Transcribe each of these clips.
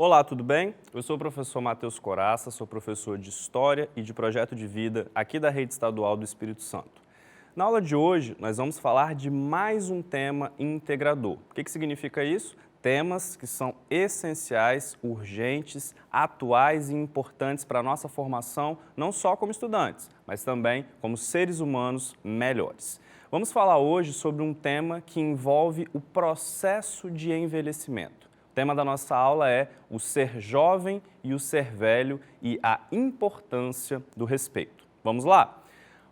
Olá, tudo bem? Eu sou o professor Matheus Coraça, sou professor de História e de Projeto de Vida aqui da Rede Estadual do Espírito Santo. Na aula de hoje, nós vamos falar de mais um tema integrador. O que significa isso? Temas que são essenciais, urgentes, atuais e importantes para a nossa formação, não só como estudantes, mas também como seres humanos melhores. Vamos falar hoje sobre um tema que envolve o processo de envelhecimento. O tema da nossa aula é o ser jovem e o ser velho e a importância do respeito. Vamos lá?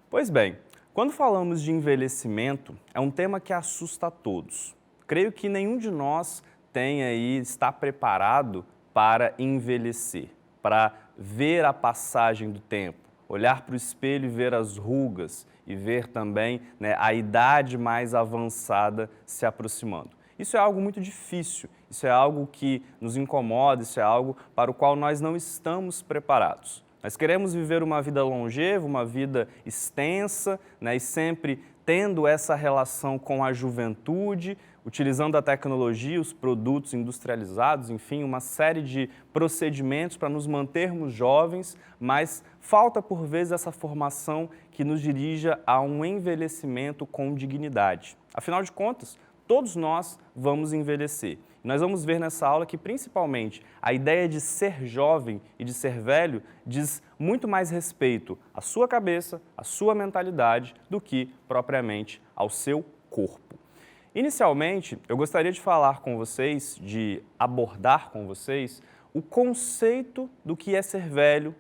Pois bem, quando falamos de envelhecimento, é um tema que assusta a todos. Creio que nenhum de nós está preparado para envelhecer, para ver a passagem do tempo, olhar para o espelho e ver as rugas e ver também a idade mais avançada se aproximando. Isso é algo muito difícil, isso é algo que nos incomoda, isso é algo para o qual nós não estamos preparados. Nós queremos viver uma vida longeva, uma vida extensa, e sempre tendo essa relação com a juventude, utilizando a tecnologia, os produtos industrializados, enfim, uma série de procedimentos para nos mantermos jovens, mas falta por vezes essa formação que nos dirija a um envelhecimento com dignidade. Afinal de contas, todos nós vamos envelhecer. Nós vamos ver nessa aula que, principalmente, a ideia de ser jovem e de ser velho diz muito mais respeito à sua cabeça, à sua mentalidade, do que propriamente ao seu corpo. Inicialmente, eu gostaria de falar com vocês, de abordar com vocês, o conceito do que é ser velho,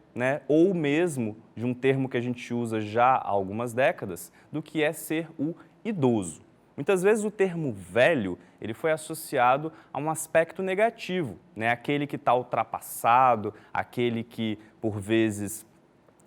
ou mesmo, de um termo que a gente usa já há algumas décadas, do que é ser o idoso. Muitas vezes o termo velho ele foi associado a um aspecto negativo, aquele que está ultrapassado, aquele que por vezes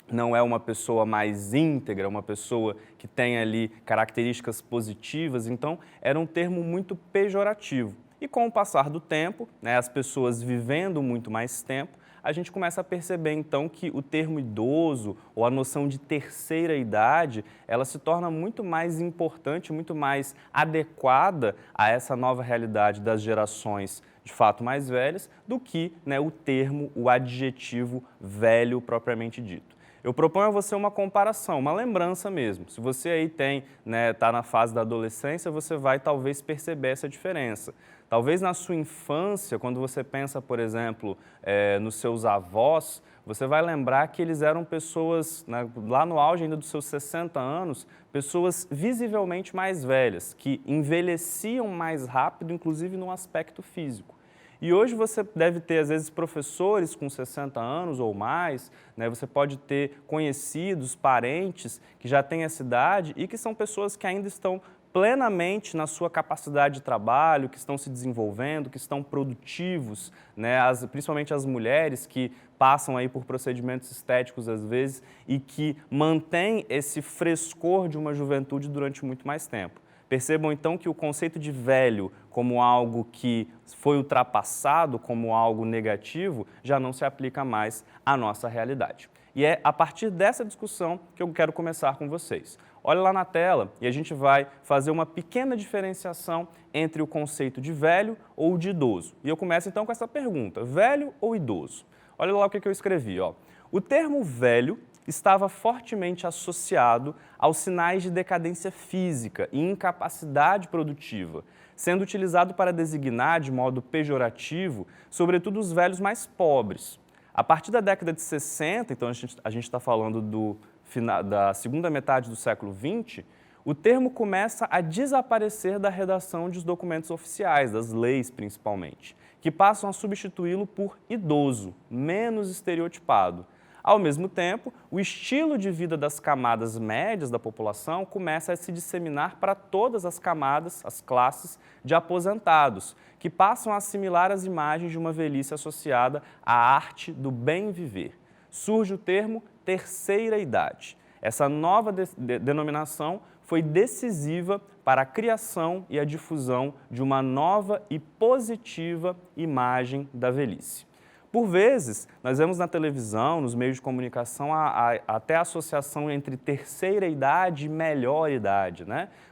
não é uma pessoa mais íntegra, uma pessoa que tem ali características positivas, então era um termo muito pejorativo. E com o passar do tempo, as pessoas vivendo muito mais tempo, a gente começa a perceber então que o termo idoso ou a noção de terceira idade, ela se torna muito mais importante, muito mais adequada a essa nova realidade das gerações de fato mais velhas do que o termo, o adjetivo velho propriamente dito. Eu proponho a você uma comparação, uma lembrança mesmo. Se você aí está na fase da adolescência, você vai talvez perceber essa diferença. Talvez na sua infância, quando você pensa, por exemplo, nos seus avós, você vai lembrar que eles eram pessoas, lá no auge ainda dos seus 60 anos, pessoas visivelmente mais velhas, que envelheciam mais rápido, inclusive no aspecto físico. E hoje você deve ter, às vezes, professores com 60 anos ou mais, você pode ter conhecidos, parentes que já têm essa idade e que são pessoas que ainda estão plenamente na sua capacidade de trabalho, que estão se desenvolvendo, que estão produtivos, principalmente as mulheres que passam aí por procedimentos estéticos às vezes e que mantêm esse frescor de uma juventude durante muito mais tempo. Percebam então que o conceito de velho como algo que foi ultrapassado, como algo negativo, já não se aplica mais à nossa realidade. E é a partir dessa discussão que eu quero começar com vocês. Olha lá na tela e a gente vai fazer uma pequena diferenciação entre o conceito de velho ou de idoso. E eu começo então com essa pergunta, velho ou idoso? Olha lá o que eu escrevi. O termo velho estava fortemente associado aos sinais de decadência física e incapacidade produtiva, sendo utilizado para designar de modo pejorativo, sobretudo os velhos mais pobres. A partir da década de 60, então a gente está falando da segunda metade do século XX, o termo começa a desaparecer da redação dos documentos oficiais, das leis principalmente, que passam a substituí-lo por idoso, menos estereotipado. Ao mesmo tempo, o estilo de vida das camadas médias da população começa a se disseminar para todas as camadas, as classes de aposentados, que passam a assimilar as imagens de uma velhice associada à arte do bem viver. Surge o termo terceira idade. Essa nova denominação foi decisiva para a criação e a difusão de uma nova e positiva imagem da velhice. Por vezes, nós vemos na televisão, nos meios de comunicação, até a associação entre terceira idade e melhor idade,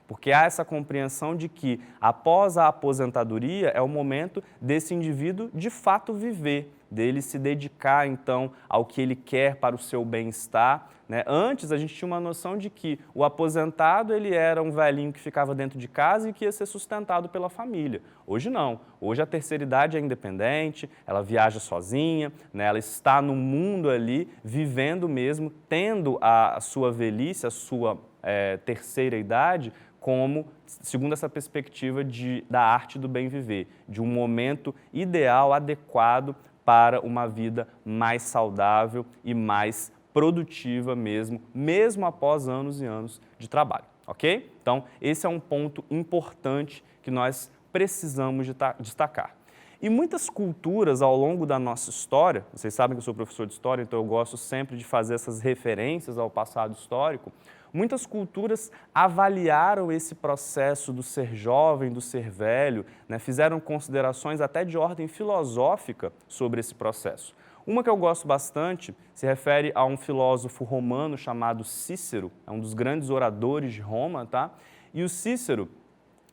porque há essa compreensão de que após a aposentadoria é o momento desse indivíduo de fato viver, dele se dedicar então ao que ele quer para o seu bem-estar, né? Antes a gente tinha uma noção de que o aposentado ele era um velhinho que ficava dentro de casa e que ia ser sustentado pela família. Hoje não, hoje a terceira idade é independente, ela viaja sozinha, né? Ela está no mundo ali, vivendo mesmo, tendo a sua velhice, a sua terceira idade, como, segundo essa perspectiva da arte do bem viver, de um momento ideal, adequado para uma vida mais saudável e mais produtiva mesmo após anos e anos de trabalho, ok? Então, esse é um ponto importante que nós precisamos destacar. E muitas culturas ao longo da nossa história, vocês sabem que eu sou professor de história, então eu gosto sempre de fazer essas referências ao passado histórico, muitas culturas avaliaram esse processo do ser jovem, do ser velho, né, fizeram considerações até de ordem filosófica sobre esse processo. Uma que eu gosto bastante se refere a um filósofo romano chamado Cícero, é um dos grandes oradores de Roma, tá? E o Cícero,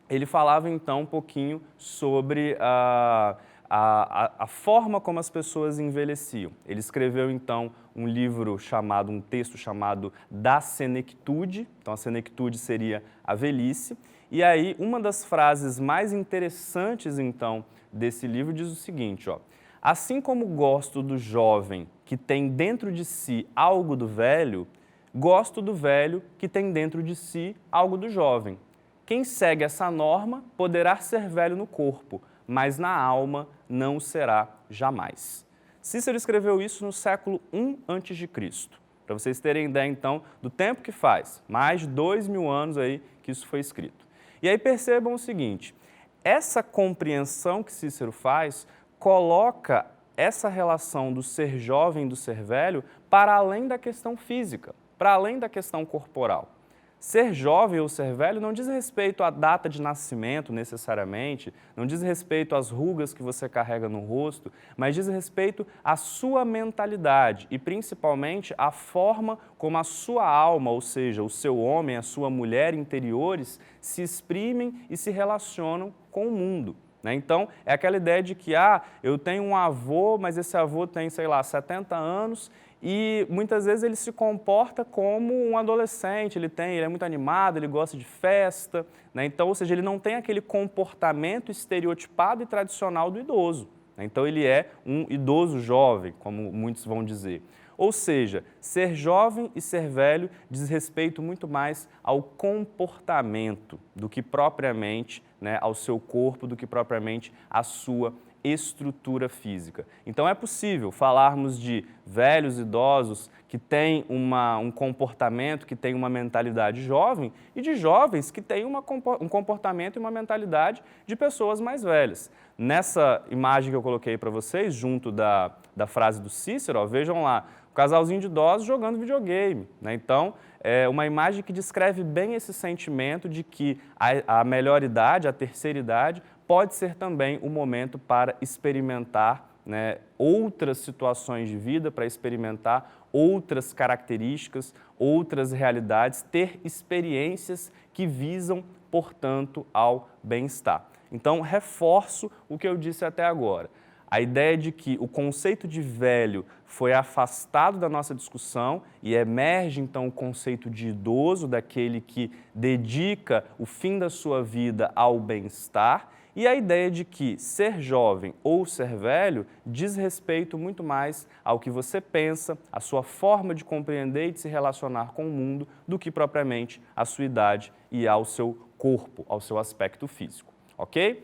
ele falava então um pouquinho sobre a forma como as pessoas envelheciam. Ele escreveu então um texto chamado Da Senectude, então a senectude seria a velhice, e aí uma das frases mais interessantes então desse livro diz o seguinte, ó: assim como gosto do jovem que tem dentro de si algo do velho, gosto do velho que tem dentro de si algo do jovem. Quem segue essa norma poderá ser velho no corpo, mas na alma não será jamais. Cícero escreveu isso no século I a.C., para vocês terem ideia então do tempo que faz, mais de 2000 anos aí que isso foi escrito. E aí percebam o seguinte, essa compreensão que Cícero faz coloca essa relação do ser jovem e do ser velho para além da questão física, para além da questão corporal. Ser jovem ou ser velho não diz respeito à data de nascimento necessariamente, não diz respeito às rugas que você carrega no rosto, mas diz respeito à sua mentalidade e principalmente à forma como a sua alma, ou seja, o seu homem, a sua mulher interiores, se exprimem e se relacionam com o mundo. Então, é aquela ideia de que, eu tenho um avô, mas esse avô tem, 70 anos e muitas vezes ele se comporta como um adolescente, ele é muito animado, ele gosta de festa, Então, ou seja, ele não tem aquele comportamento estereotipado e tradicional do idoso. Então, ele é um idoso jovem, como muitos vão dizer. Ou seja, ser jovem e ser velho diz respeito muito mais ao comportamento do que propriamente ao seu corpo, do que propriamente à sua estrutura física. Então é possível falarmos de velhos idosos que têm um comportamento, que têm uma mentalidade jovem e de jovens que têm um comportamento e uma mentalidade de pessoas mais velhas. Nessa imagem que eu coloquei para vocês, junto da frase do Cícero, vejam lá, um casalzinho de idosos jogando videogame. Então, é uma imagem que descreve bem esse sentimento de que a melhor idade, a terceira idade, pode ser também o momento para experimentar outras situações de vida, para experimentar outras características, outras realidades, ter experiências que visam, portanto, ao bem-estar. Então, reforço o que eu disse até agora. A ideia de que o conceito de velho foi afastado da nossa discussão e emerge, então, o conceito de idoso, daquele que dedica o fim da sua vida ao bem-estar, e a ideia de que ser jovem ou ser velho diz respeito muito mais ao que você pensa, à sua forma de compreender e de se relacionar com o mundo, do que propriamente à sua idade e ao seu corpo, ao seu aspecto físico, ok?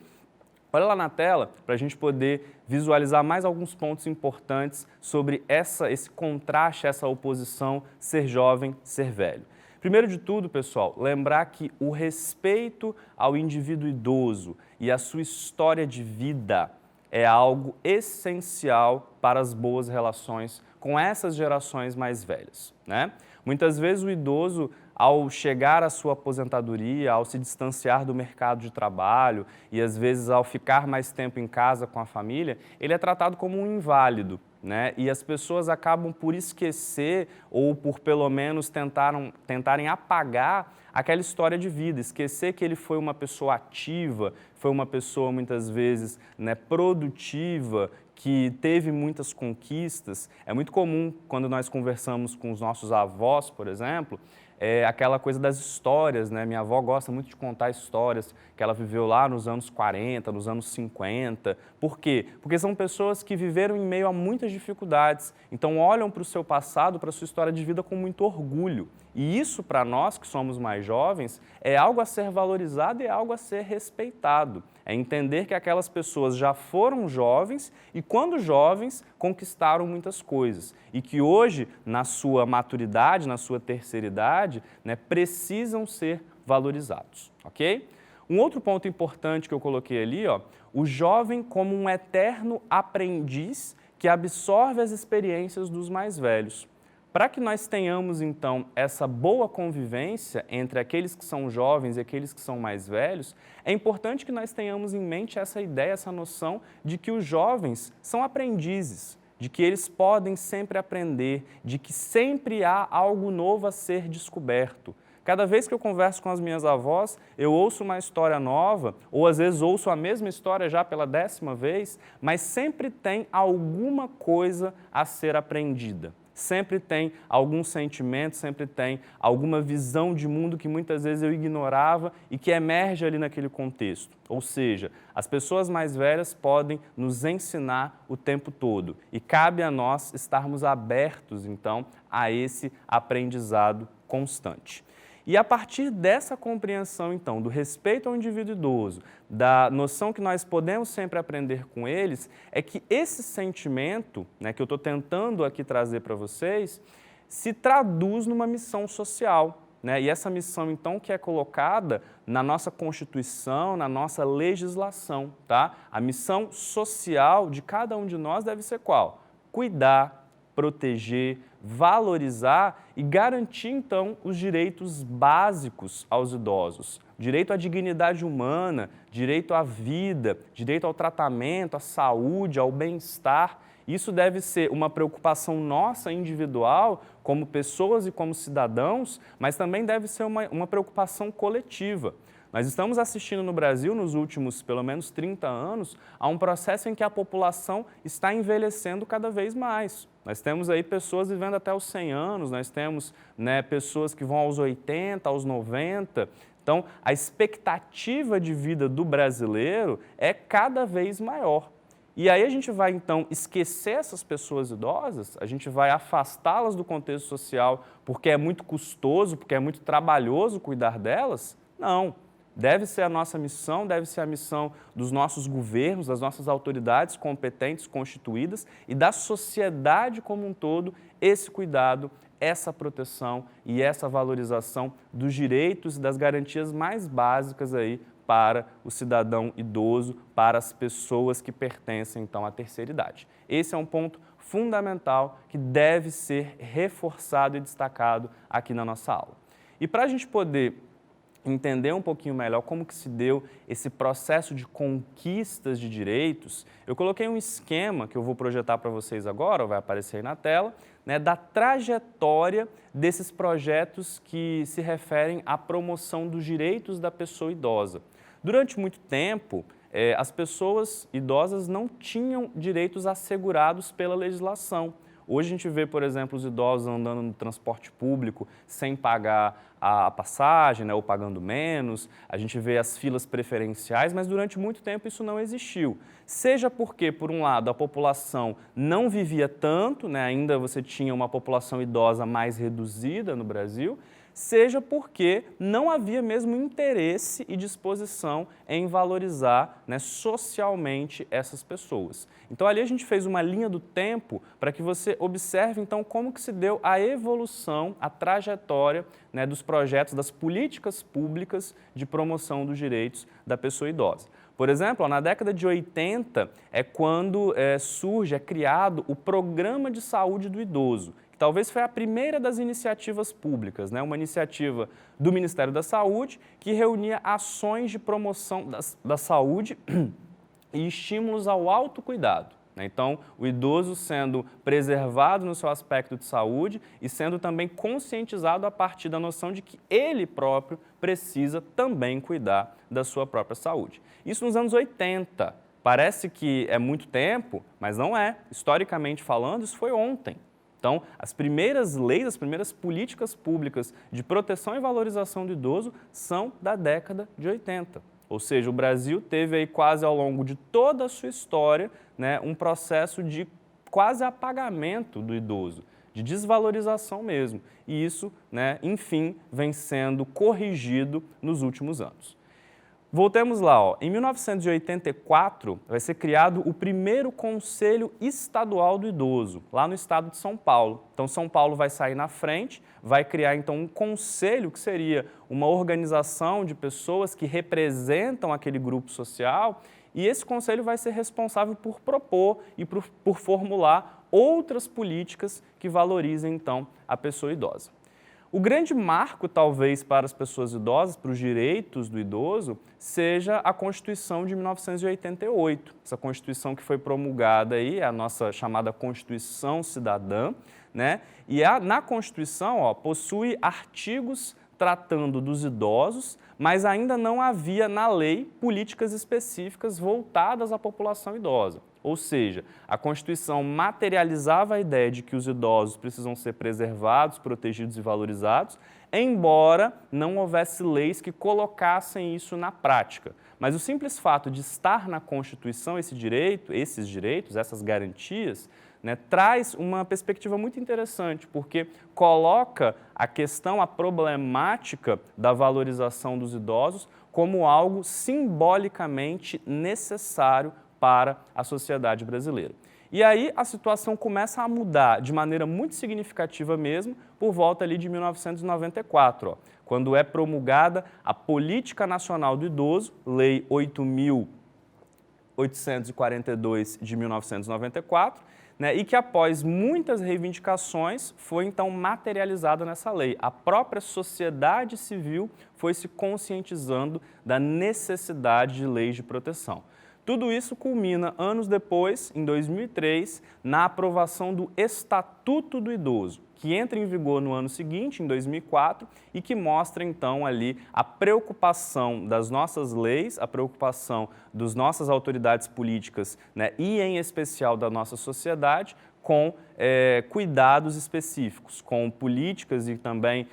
Olha lá na tela para a gente poder visualizar mais alguns pontos importantes sobre esse contraste, essa oposição ser jovem, ser velho. Primeiro de tudo, pessoal, lembrar que o respeito ao indivíduo idoso e à sua história de vida é algo essencial para as boas relações com essas gerações mais velhas. Muitas vezes o idoso, ao chegar à sua aposentadoria, ao se distanciar do mercado de trabalho e às vezes ao ficar mais tempo em casa com a família, ele é tratado como um inválido, né? E as pessoas acabam por esquecer ou por pelo menos tentarem apagar aquela história de vida, esquecer que ele foi uma pessoa ativa, foi uma pessoa muitas vezes, né, produtiva, que teve muitas conquistas. É muito comum quando nós conversamos com os nossos avós, por exemplo, aquela coisa das histórias, né? Minha avó gosta muito de contar histórias que ela viveu lá nos anos 40, nos anos 50. Por quê? Porque são pessoas que viveram em meio a muitas dificuldades, então olham para o seu passado, para a sua história de vida com muito orgulho. E isso, para nós que somos mais jovens, é algo a ser valorizado e é algo a ser respeitado. É entender que aquelas pessoas já foram jovens e, quando jovens, conquistaram muitas coisas. E que hoje, na sua maturidade, na sua terceira idade, né, precisam ser valorizados, ok? Um outro ponto importante que eu coloquei ali, ó, o jovem como um eterno aprendiz que absorve as experiências dos mais velhos. Para que nós tenhamos, então, essa boa convivência entre aqueles que são jovens e aqueles que são mais velhos, é importante que nós tenhamos em mente essa ideia, essa noção de que os jovens são aprendizes, de que eles podem sempre aprender, de que sempre há algo novo a ser descoberto. Cada vez que eu converso com as minhas avós, eu ouço uma história nova, ou às vezes ouço a mesma história já pela 10ª vez, mas sempre tem alguma coisa a ser aprendida. Sempre tem algum sentimento, sempre tem alguma visão de mundo que muitas vezes eu ignorava e que emerge ali naquele contexto. Ou seja, as pessoas mais velhas podem nos ensinar o tempo todo e cabe a nós estarmos abertos, então, a esse aprendizado constante. E a partir dessa compreensão, então, do respeito ao indivíduo idoso, da noção que nós podemos sempre aprender com eles, é que esse sentimento, né, que eu estou tentando aqui trazer para vocês, se traduz numa missão social, né? E essa missão, então, que é colocada na nossa Constituição, na nossa legislação, tá? A missão social de cada um de nós deve ser qual? Cuidar, proteger, valorizar e garantir, então, os direitos básicos aos idosos. Direito à dignidade humana, direito à vida, direito ao tratamento, à saúde, ao bem-estar. Isso deve ser uma preocupação nossa, individual, como pessoas e como cidadãos, mas também deve ser uma preocupação coletiva. Nós estamos assistindo no Brasil, nos últimos pelo menos 30 anos, a um processo em que a população está envelhecendo cada vez mais. Nós temos aí pessoas vivendo até os 100 anos, nós temos, né, pessoas que vão aos 80, aos 90. Então, a expectativa de vida do brasileiro é cada vez maior. E aí a gente vai, então, esquecer essas pessoas idosas, a gente vai afastá-las do contexto social porque é muito custoso, porque é muito trabalhoso cuidar delas? Não. Deve ser a nossa missão, deve ser a missão dos nossos governos, das nossas autoridades competentes, constituídas e da sociedade como um todo, esse cuidado, essa proteção e essa valorização dos direitos e das garantias mais básicas aí para o cidadão idoso, para as pessoas que pertencem, então, à terceira idade. Esse é um ponto fundamental que deve ser reforçado e destacado aqui na nossa aula. E para a gente poder entender um pouquinho melhor como que se deu esse processo de conquistas de direitos, eu coloquei um esquema que eu vou projetar para vocês agora, vai aparecer aí na tela, né, da trajetória desses projetos que se referem à promoção dos direitos da pessoa idosa. Durante muito tempo, as pessoas idosas não tinham direitos assegurados pela legislação. Hoje a gente vê, por exemplo, os idosos andando no transporte público sem pagar a passagem, né, ou pagando menos, a gente vê as filas preferenciais, mas durante muito tempo isso não existiu. Seja porque, por um lado, a população não vivia tanto, né, ainda você tinha uma população idosa mais reduzida no Brasil, seja porque não havia mesmo interesse e disposição em valorizar, né, socialmente essas pessoas. Então ali a gente fez uma linha do tempo para que você observe então como que se deu a evolução, a trajetória, né, dos projetos, das políticas públicas de promoção dos direitos da pessoa idosa. Por exemplo, na década de 80 é quando é criado o Programa de Saúde do Idoso, que talvez foi a primeira das iniciativas públicas, né? Uma iniciativa do Ministério da Saúde que reunia ações de promoção da saúde e estímulos ao autocuidado. Então, o idoso sendo preservado no seu aspecto de saúde e sendo também conscientizado a partir da noção de que ele próprio precisa também cuidar da sua própria saúde. Isso nos anos 80. Parece que é muito tempo, mas não é. Historicamente falando, isso foi ontem. Então, as primeiras leis, as primeiras políticas públicas de proteção e valorização do idoso são da década de 80. Ou seja, o Brasil teve aí quase ao longo de toda a sua história, né, um processo de quase apagamento do idoso, de desvalorização mesmo. E isso, né, enfim, vem sendo corrigido nos últimos anos. Voltemos lá, ó. Em 1984 vai ser criado o primeiro Conselho Estadual do Idoso, lá no estado de São Paulo. Então São Paulo vai sair na frente, vai criar então um conselho que seria uma organização de pessoas que representam aquele grupo social e esse conselho vai ser responsável por propor e por formular outras políticas que valorizem então a pessoa idosa. O grande marco, talvez, para as pessoas idosas, para os direitos do idoso, seja a Constituição de 1988. Essa Constituição que foi promulgada aí, a nossa chamada Constituição Cidadã, né? E na Constituição, ó, possui artigos tratando dos idosos, mas ainda não havia na lei políticas específicas voltadas à população idosa. Ou seja, a Constituição materializava a ideia de que os idosos precisam ser preservados, protegidos e valorizados, embora não houvesse leis que colocassem isso na prática. Mas o simples fato de estar na Constituição esses direitos, essas garantias, né, traz uma perspectiva muito interessante, porque coloca a questão, a problemática da valorização dos idosos como algo simbolicamente necessário para a sociedade brasileira. E aí a situação começa a mudar de maneira muito significativa mesmo por volta ali de 1994, ó, quando é promulgada a Política Nacional do Idoso, Lei 8.842 de 1994, né, e que após muitas reivindicações foi então materializada nessa lei. A própria sociedade civil foi se conscientizando da necessidade de leis de proteção. Tudo isso culmina anos depois, em 2003, na aprovação do Estatuto do Idoso, que entra em vigor no ano seguinte, em 2004, e que mostra então ali a preocupação das nossas leis, a preocupação das nossas autoridades políticas, né, e em especial da nossa sociedade, com cuidados específicos, com políticas e também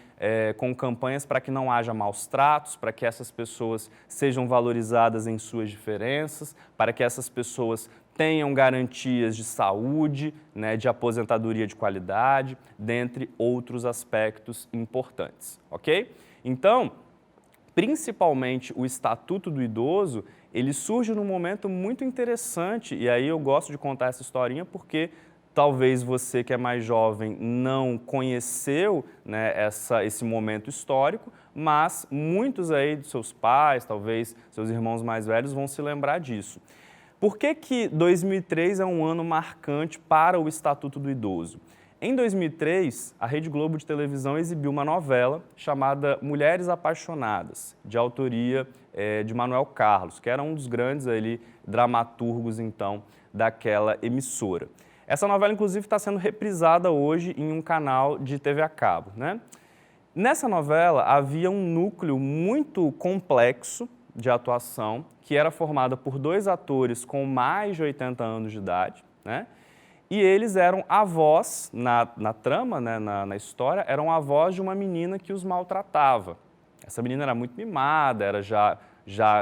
com campanhas para que não haja maus tratos, para que essas pessoas sejam valorizadas em suas diferenças, para que essas pessoas tenham garantias de saúde, né, de aposentadoria de qualidade, dentre outros aspectos importantes, ok? Então, principalmente o Estatuto do Idoso, ele surge num momento muito interessante, e aí eu gosto de contar essa historinha porque talvez você que é mais jovem não conheceu, né, esse momento histórico, mas muitos aí dos seus pais, talvez seus irmãos mais velhos vão se lembrar disso. Por que que 2003 é um ano marcante para o Estatuto do Idoso? Em 2003, a Rede Globo de televisão exibiu uma novela chamada Mulheres Apaixonadas, de autoria de Manuel Carlos, que era um dos grandes ali, dramaturgos então daquela emissora. Essa novela, inclusive, está sendo reprisada hoje em um canal de TV a cabo, né? Nessa novela, havia um núcleo muito complexo de atuação, que era formada por 2 atores com mais de 80 anos de idade, né? E eles eram avós, na trama, né, na história, eram avós de uma menina que os maltratava. Essa menina era muito mimada, era já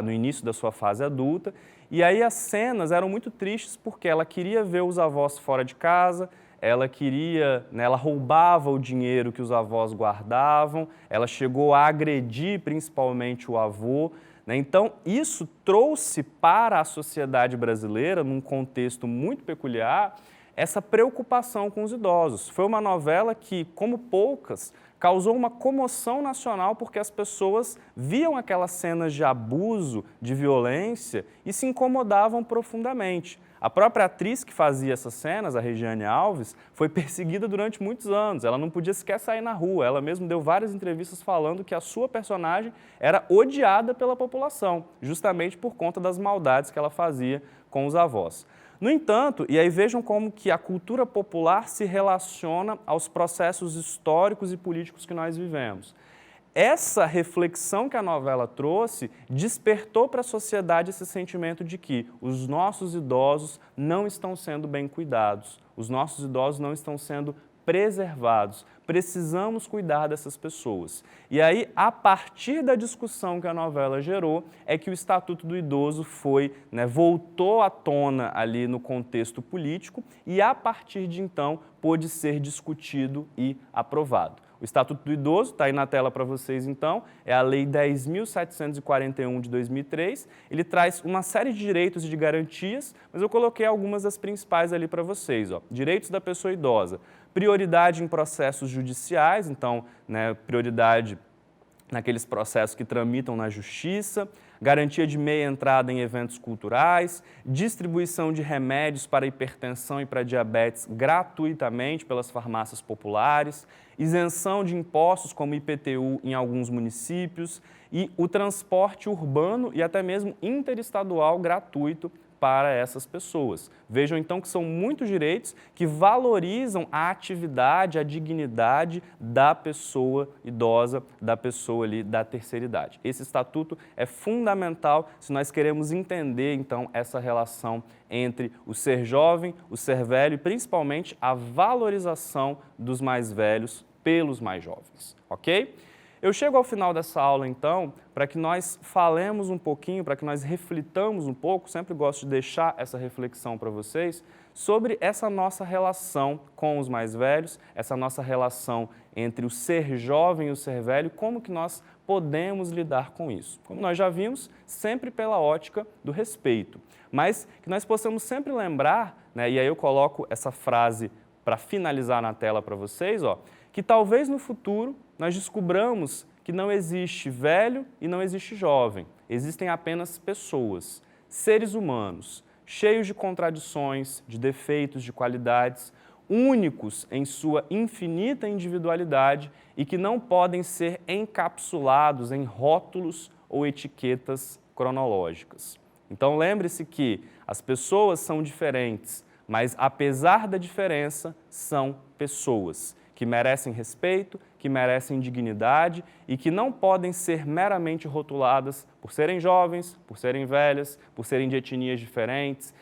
no início da sua fase adulta, e aí as cenas eram muito tristes porque ela queria ver os avós fora de casa, ela queria, né, ela roubava o dinheiro que os avós guardavam, ela chegou a agredir principalmente o avô, né? Então isso trouxe para a sociedade brasileira, num contexto muito peculiar, essa preocupação com os idosos. Foi uma novela que, como poucas, causou uma comoção nacional porque as pessoas viam aquelas cenas de abuso, de violência e se incomodavam profundamente. A própria atriz que fazia essas cenas, a Regiane Alves, foi perseguida durante muitos anos. Ela não podia sequer sair na rua. Ela mesma deu várias entrevistas falando que a sua personagem era odiada pela população, justamente por conta das maldades que ela fazia com os avós. No entanto, e aí vejam como que a cultura popular se relaciona aos processos históricos e políticos que nós vivemos. Essa reflexão que a novela trouxe despertou para a sociedade esse sentimento de que os nossos idosos não estão sendo bem cuidados, os nossos idosos não estão sendo preservados. Precisamos cuidar dessas pessoas. E aí, a partir da discussão que a novela gerou, é que o Estatuto do Idoso voltou à tona ali no contexto político e, a partir de então, pôde ser discutido e aprovado. O Estatuto do Idoso, está aí na tela para vocês então, é a Lei 10.741 de 2003. Ele traz uma série de direitos e de garantias, mas eu coloquei algumas das principais ali para vocês. Direitos da pessoa idosa, prioridade em processos judiciais, então, prioridade naqueles processos que tramitam na justiça, garantia de meia entrada em eventos culturais, distribuição de remédios para hipertensão e para diabetes gratuitamente pelas farmácias populares, isenção de impostos como IPTU em alguns municípios e o transporte urbano e até mesmo interestadual gratuito para essas pessoas. Vejam então que são muitos direitos que valorizam a atividade, a dignidade da pessoa idosa, da pessoa ali da terceira idade. Esse estatuto é fundamental se nós queremos entender então essa relação entre o ser jovem, o ser velho e principalmente a valorização dos mais velhos pelos mais jovens, ok? Eu chego ao final dessa aula, então, para que nós falemos um pouquinho, para que nós reflitamos um pouco, sempre gosto de deixar essa reflexão para vocês, sobre essa nossa relação com os mais velhos, essa nossa relação entre o ser jovem e o ser velho, como que nós podemos lidar com isso. Como nós já vimos, sempre pela ótica do respeito, mas que nós possamos sempre lembrar, e aí eu coloco essa frase para finalizar na tela para vocês, que talvez no futuro nós descobramos que não existe velho e não existe jovem. Existem apenas pessoas, seres humanos, cheios de contradições, de defeitos, de qualidades, únicos em sua infinita individualidade e que não podem ser encapsulados em rótulos ou etiquetas cronológicas. Então lembre-se que as pessoas são diferentes, mas apesar da diferença, são pessoas que merecem respeito, que merecem dignidade e que não podem ser meramente rotuladas por serem jovens, por serem velhas, por serem de etnias diferentes,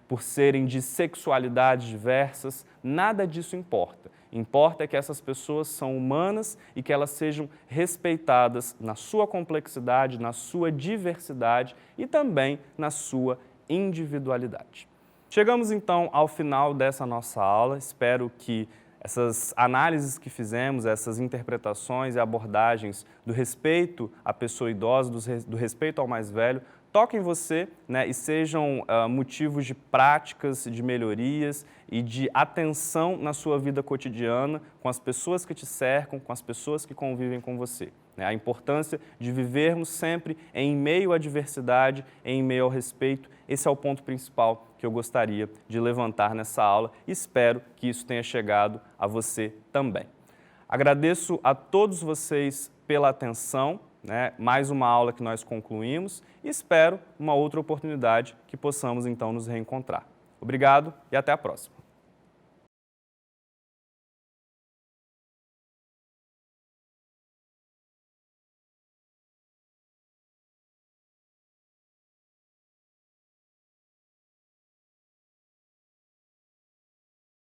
por serem de sexualidades diversas. Nada disso importa. Importa é que essas pessoas são humanas e que elas sejam respeitadas na sua complexidade, na sua diversidade e também na sua individualidade. Chegamos então ao final dessa nossa aula. Espero que essas análises que fizemos, essas interpretações e abordagens do respeito à pessoa idosa, do respeito ao mais velho, toquem você e sejam motivos de práticas, de melhorias e de atenção na sua vida cotidiana com as pessoas que te cercam, com as pessoas que convivem com você. A importância de vivermos sempre em meio à diversidade, em meio ao respeito, esse é o ponto principal que eu gostaria de levantar nessa aula e espero que isso tenha chegado a você também. Agradeço a todos vocês pela atenção, mais uma aula que nós concluímos e espero uma outra oportunidade que possamos então nos reencontrar. Obrigado e até a próxima.